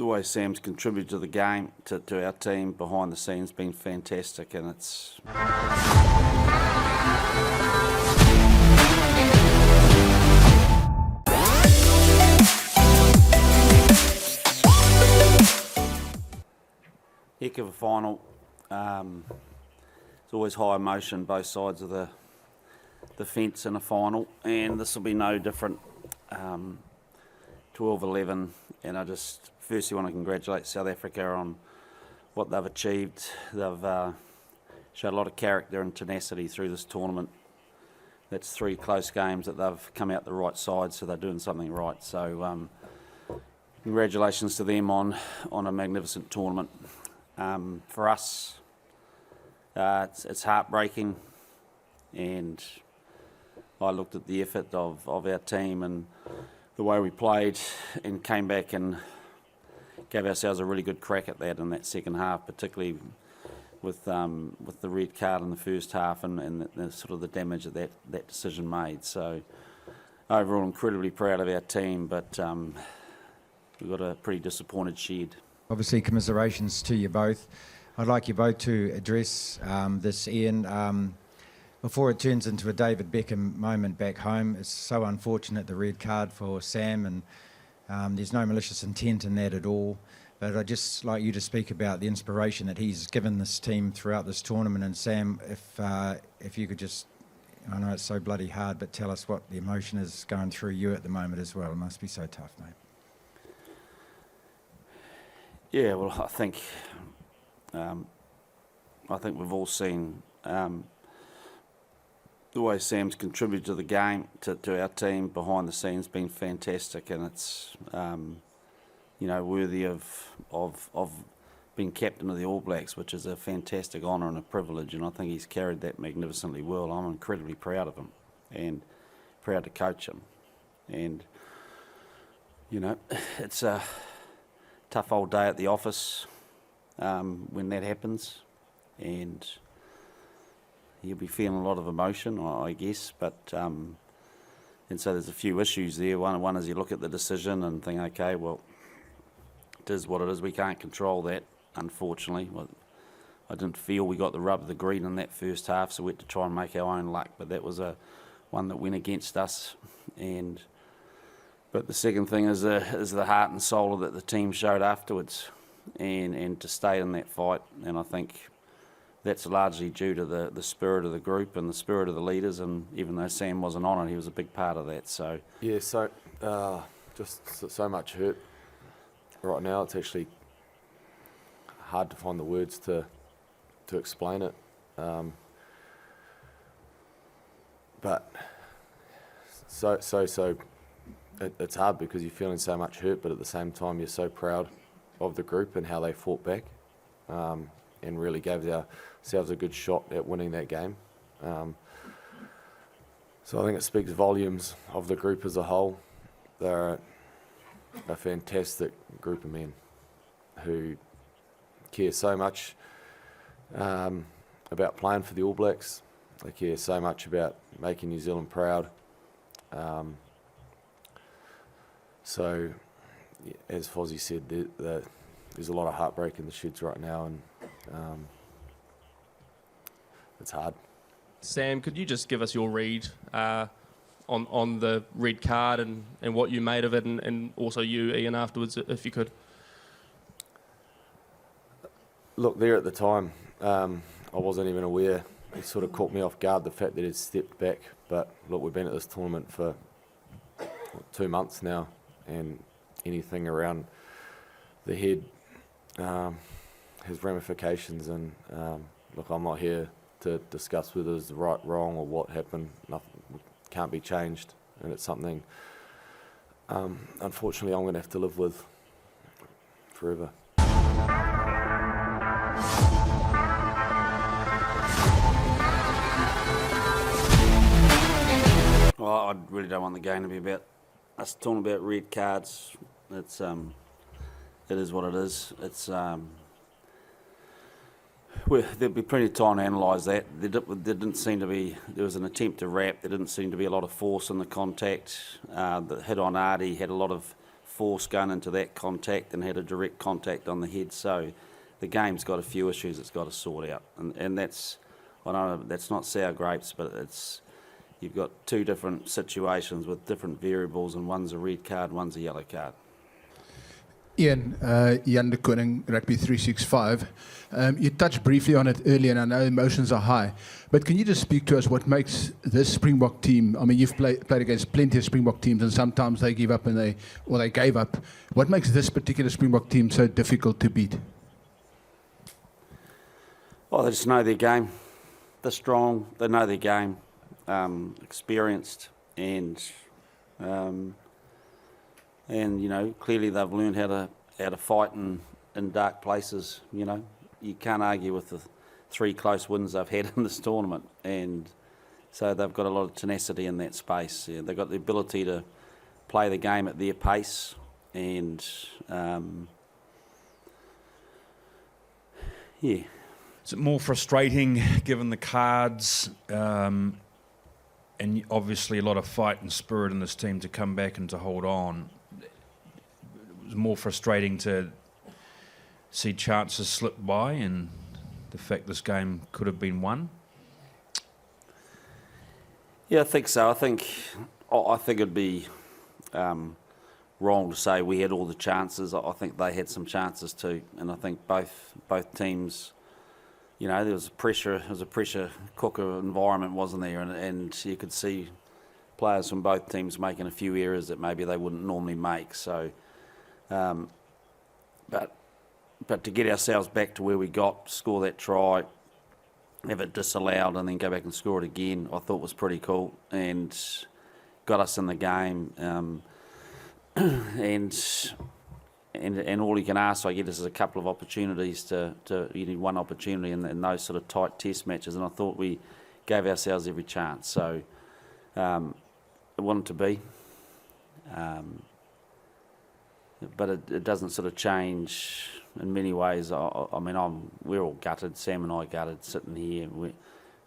way Sam's contributed to the game, to our team behind the scenes, been fantastic, and it's... Heck of a final. It's always high emotion, both sides of the fence in a final, and this will be no different. 12-11, and I just firstly want to congratulate South Africa on what they've achieved. They've showed a lot of character and tenacity through this tournament. That's 3 close games that they've come out the right side, so they're doing something right. So congratulations to them on a magnificent tournament. For us, it's heartbreaking, and I looked at the effort of our team and the way we played, and came back and gave ourselves a really good crack at that in that second half, particularly with the red card in the first half and the sort of the damage that decision made. So overall, incredibly proud of our team, but we've got a pretty disappointed shed. Obviously, commiserations to you both. I'd like you both to address this, Ian. Before it turns into a David Beckham moment back home, it's so unfortunate, the red card for Sam, and there's no malicious intent in that at all. But I'd just like you to speak about the inspiration that he's given this team throughout this tournament. And Sam, if you could just, I know it's so bloody hard, but tell us what the emotion is going through you at the moment as well. It must be so tough, mate. Yeah, well, I think we've all seen the way Sam's contributed to the game, to our team behind the scenes, been fantastic, and it's worthy of being captain of the All Blacks, which is a fantastic honour and a privilege, and I think he's carried that magnificently well. I'm incredibly proud of him and proud to coach him, and it's a tough old day at the office when that happens, and he'll be feeling a lot of emotion, I guess, but and so there's a few issues there. One is you look at the decision and think, okay, well, it is what it is. We can't control that, unfortunately. Well, I didn't feel we got the rub of the green in that first half, so we had to try and make our own luck, but that was one that went against us. But the second thing is the heart and soul that the team showed afterwards, and to stay in that fight, and I think that's largely due to the spirit of the group and the spirit of the leaders, and even though Sam wasn't on it, he was a big part of that. So yeah, so just so much hurt right now. It's actually hard to find the words to explain it. But it's hard because you're feeling so much hurt, but at the same time you're so proud of the group and how they fought back. And really gave ourselves a good shot at winning that game. So I think it speaks volumes of the group as a whole. They're a fantastic group of men who care so much about playing for the All Blacks. They care so much about making New Zealand proud. So, as Fozzie said, there's a lot of heartbreak in the sheds right now, and it's hard. Sam, could you just give us your read on the red card and what you made of it, and also you, Ian, afterwards, if you could? Look, there at the time, I wasn't even aware. It sort of caught me off guard, the fact that he'd stepped back. But look, we've been at this tournament for 2 months now, and anything around the head has ramifications, and look, I'm not here to discuss whether it's right, wrong, or what happened. Nothing can't be changed, and it's something unfortunately I'm going to have to live with forever. Well, I really don't want the game to be about us talking about red cards. It is what it is. There'll be plenty of time to analyse that. There didn't seem to be. There was an attempt to wrap. There didn't seem to be a lot of force in the contact. The hit on Artie had a lot of force going into that contact and had a direct contact on the head. So the game's got a few issues it's got to sort out, and that's, I know that's not sour grapes, but it's, you've got two different situations with different variables, and one's a red card, one's a yellow card. Ian, Jan de Koning, Rugby 365. You touched briefly on it earlier, and I know emotions are high, but can you just speak to us what makes this Springbok team, I mean, you've played against plenty of Springbok teams, and sometimes they give up they gave up. What makes this particular Springbok team so difficult to beat? Well, they just know their game. They're strong, they know their game, experienced, and you know, clearly they've learned how to fight in dark places. You know, you can't argue with the 3 close wins they've had in this tournament, and so they've got a lot of tenacity in that space. Yeah, they've got the ability to play the game at their pace, and yeah. Is it more frustrating given the cards and obviously a lot of fight and spirit in this team to come back and to hold on? It was more frustrating to see chances slip by and the fact this game could have been won? Yeah, I think so. I think it'd be wrong to say we had all the chances. I think they had some chances too, and I think both teams, you know, there was a pressure cooker environment, wasn't there? And you could see players from both teams making a few errors that maybe they wouldn't normally make. So, but to get ourselves back to where we got, score that try, have it disallowed, and then go back and score it again, I thought was pretty cool and got us in the game. And all you can ask, I guess, is a couple of opportunities to you need one opportunity in those sort of tight test matches, and I thought we gave ourselves every chance. So it wanted to be, but it doesn't sort of change in many ways. I mean, we're all gutted. Sam and I gutted sitting here. We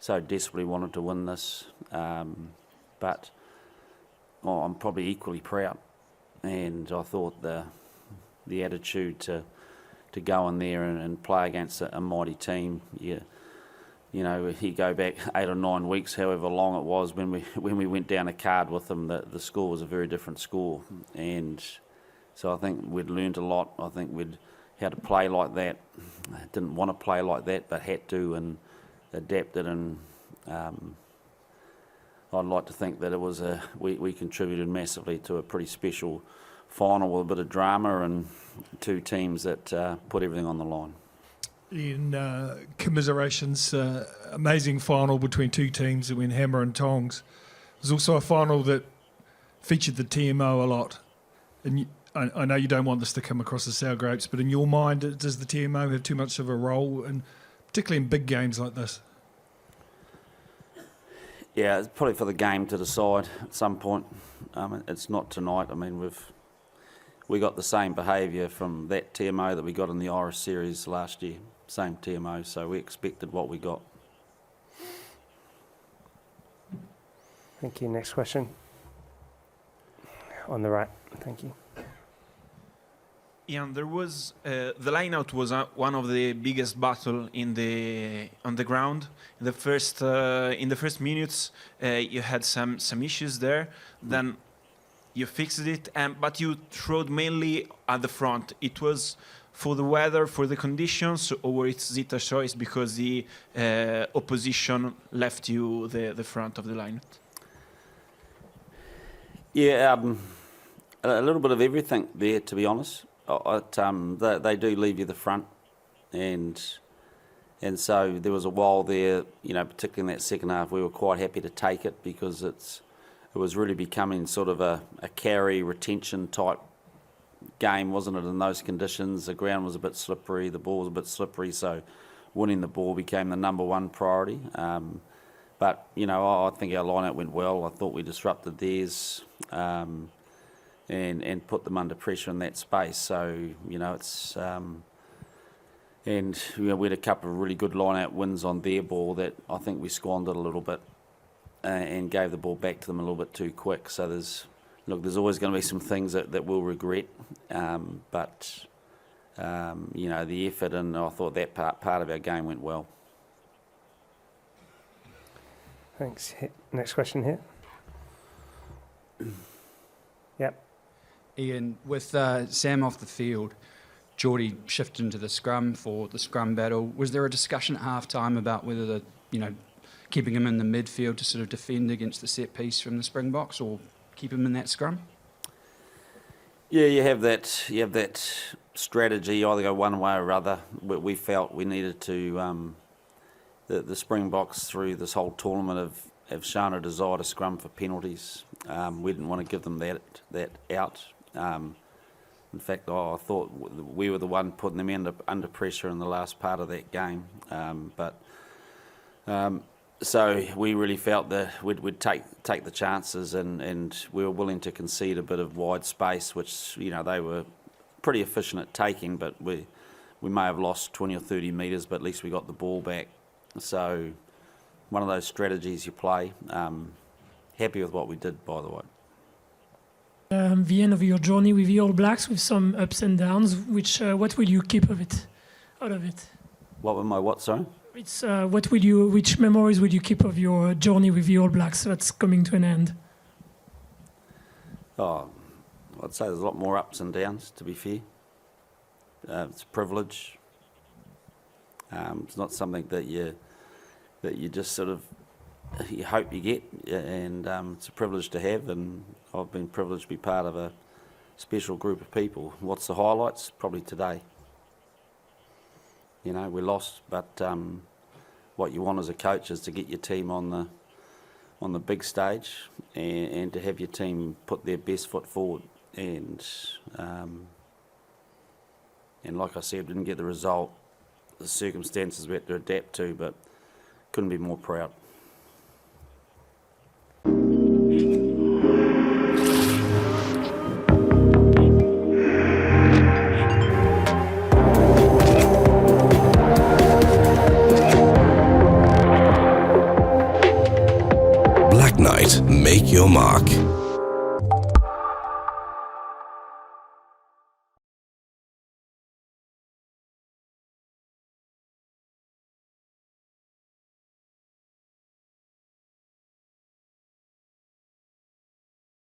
so desperately wanted to win this, but I'm probably equally proud. And I thought the attitude to go in there and play against a mighty team. You know, you go back 8 or 9 weeks, however long it was, when we went down a card with them, the score was a very different score. And so I think we'd learned a lot. I think we'd how to play like that. Didn't want to play like that, but had to, and adapted. And I'd like to think that it was we contributed massively to a pretty special final with a bit of drama and 2 teams that put everything on the line. In commiserations, amazing final between 2 teams that went hammer and tongs. It was also a final that featured the TMO a lot. And I know you don't want this to come across as sour grapes, but in your mind, does the TMO have too much of a role, and particularly in big games like this? Yeah, it's probably for the game to decide at some point. It's not tonight. I mean, we got the same behaviour from that TMO that we got in the Irish series last year. Same TMO, so we expected what we got. Thank you. Next question. On the right. Thank you. Ian, there was the lineout was one of the biggest battle on the ground. In the first minutes, you had some issues there. Then you fixed it, but you throwed mainly at the front. It was for the weather, for the conditions, or it's Zita's choice because the opposition left you the front of the line? Yeah, a little bit of everything there, to be honest. They do leave you the front, and so there was a while there, you know, particularly in that second half, we were quite happy to take it because it was really becoming sort of a carry retention type game, wasn't it, in those conditions? The ground was a bit slippery, the ball was a bit slippery, so winning the ball became the number one priority. But, you know, I think our line-out went well. I thought we disrupted theirs and put them under pressure in that space. So, you know, it's... and you know, we had a couple of really good line-out wins on their ball that I think we squandered a little bit and gave the ball back to them a little bit too quick. So there's look, there's always going to be some things that we'll regret, but you know, the effort, and I thought that part of our game went well. Thanks. Next question here. Yep. Ian, with Sam off the field, Geordie shifted into the scrum for the scrum battle. Was there a discussion at half-time about whether keeping him in the midfield to sort of defend against the set piece from the Springboks, or keep him in that scrum? Yeah, you have that strategy. You either go one way or other. We felt we needed to. The Springboks through this whole tournament have shown a desire to scrum for penalties. We didn't want to give them that out. In fact, I thought we were the one putting them under pressure in the last part of that game. So we really felt that we'd take the chances, and we were willing to concede a bit of wide space, which they were pretty efficient at taking, but we may have lost 20 or 30 metres, but at least we got the ball back. So one of those strategies you play. Happy with what we did, by the way. The end of your journey with the All Blacks, with some ups and downs. What will you keep out of it? What were my what? Sorry. It's which memories will you keep of your journey with the All Blacks that's coming to an end? Oh, I'd say there's a lot more ups and downs. To be fair, it's a privilege. It's not something that you just sort of you hope you get, and it's a privilege to have, and I've been privileged to be part of a special group of people. What's the highlights? Probably today. We lost, but what you want as a coach is to get your team on the big stage, and to have your team put their best foot forward. And like I said, didn't get the result. The circumstances we had to adapt to, but couldn't be more proud. Black Knight, make your mark.